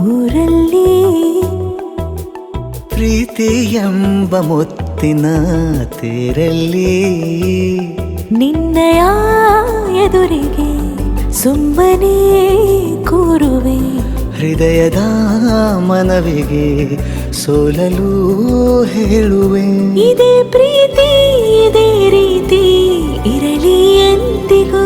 ಊರಲ್ಲಿ ಪ್ರೀತಿ ಎಂಬ ಮುತ್ತಿನ ತೇರಲ್ಲಿ ನಿನ್ನಯ ಎದುರಿಗೆ ಸುಮ್ಮನೆ ಕೂರುವೆ ಹೃದಯದ ಮನವಿಗೆ ಸೋಲಲು ಹೇಳುವೆ ಇದೇ ಪ್ರೀತಿ ಇದೇ ರೀತಿ ಇರಲಿ ಎಂದಿಗೂ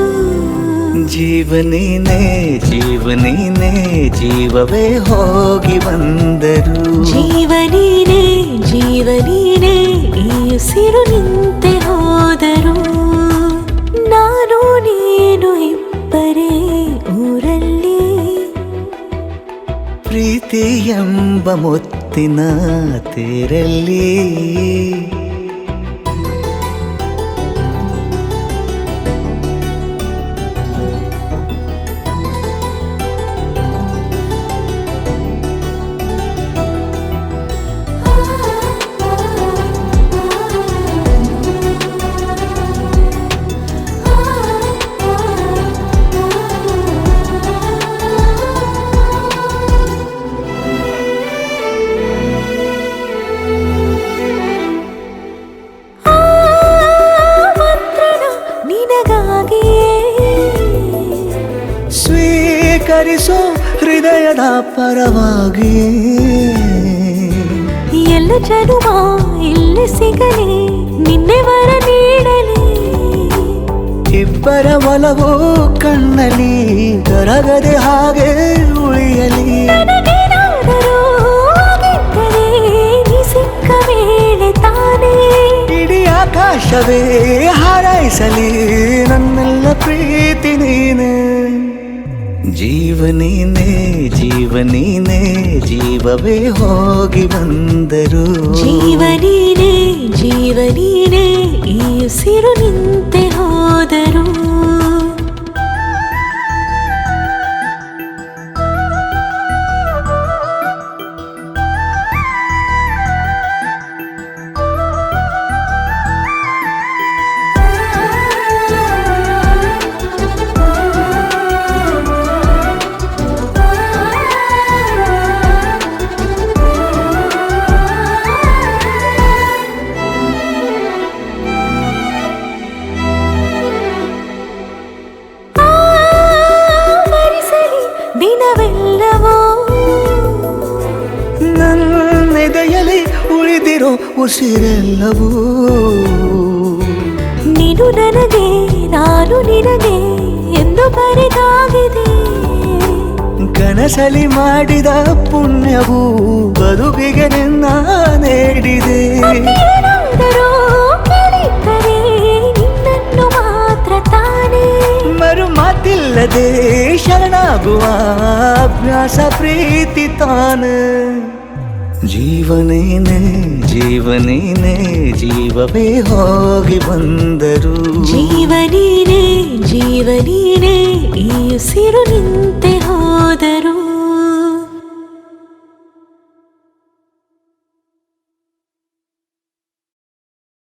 ಜೀವನೇನೆ ಜೀವನೇನೆ ಜೀವವೇ ಹೋಗಿ ಬಂದರು ಜೀವನೀನೇ ಜೀವನೀನೇ ಈ ಉಸಿರು ನಿಂತೆ ಹೋದರು ನಾನು ನೀನು ಇಬ್ಬರೇ ಊರಲ್ಲಿ ಪ್ರೀತಿ ಎಂಬ ಮುತ್ತಿನ ತೇರಲ್ಲಿ ಸ್ವೀಕರಿಸೋ ಹೃದಯದ ಪರವಾಗಿ ಎಲ್ಲ ಜನುಮ ಇಲ್ಲಿ ಸಿಗಲಿ ನಿನ್ನೆ ವರ ನೀಡಲಿ ಇಬ್ಬರ ಒಲವು ಕಣ್ಣಲ್ಲಿ ಕರಗದೆ ಹಾಗೆ ಉಳಿಯಲಿ ನನಗೇನಾದರೂ ಆಗಿದ್ದರೆ ನೀ ಸಿಕ್ಕ ವೇಳೆ ತಾನೇ ಇಡೀ ಆಕಾಶವೇ ಹಾರೈಸಲಿ ನನ್ನೆಲ್ಲ ಪ್ರೀತಿ ನೀನೆ ಜೀವನೀನೇ ಜೀವನೀನೇ ಜೀವವೇ ಹೋಗಿ ಬಂದರು ಜೀವನೀನೇ ಜೀವನೀನೇ ಈ ಉಸಿರು ನಿಂತೆ ಹೋದರು ದಿನವೆಲ್ಲವೋ ನನ್ನೆದೆಯಲ್ಲಿ ಉಳಿದಿರೋ ಉಸಿರೆಲ್ಲವೂ ನೀನು ನನಗೆ ನಾನು ನಿನಗೆ ಎಂದು ಬರೆದಾಗಿದೆ ಕನಸಲಿ ಮಾಡಿದ ಪುಣ್ಯವು ಬದುಕಿಗೆ ನಿನ್ನ ನೀಡಿದೆ ಏನಾದರೂ ಕೇಳಿದ್ದರೆ ನಿನ್ನನ್ನು ಮಾತ್ರ ತಾನೇ ಮರು ಮಾತಿಲ್ಲದೆ ಶರಣಾಗುವ ಅಭ್ಯಾಸ ಪ್ರೀತಿ ತಾನೆ ಜೀವನೇನೆ ಜೀವನೇನೆ ಜೀವವೇ ಹೋಗಿ ಬಂದರು ಜೀವನೀನೇ ಜೀವನೀನೇ ಈ ಉಸಿರು ನಿಂತೆ ಹೋದರು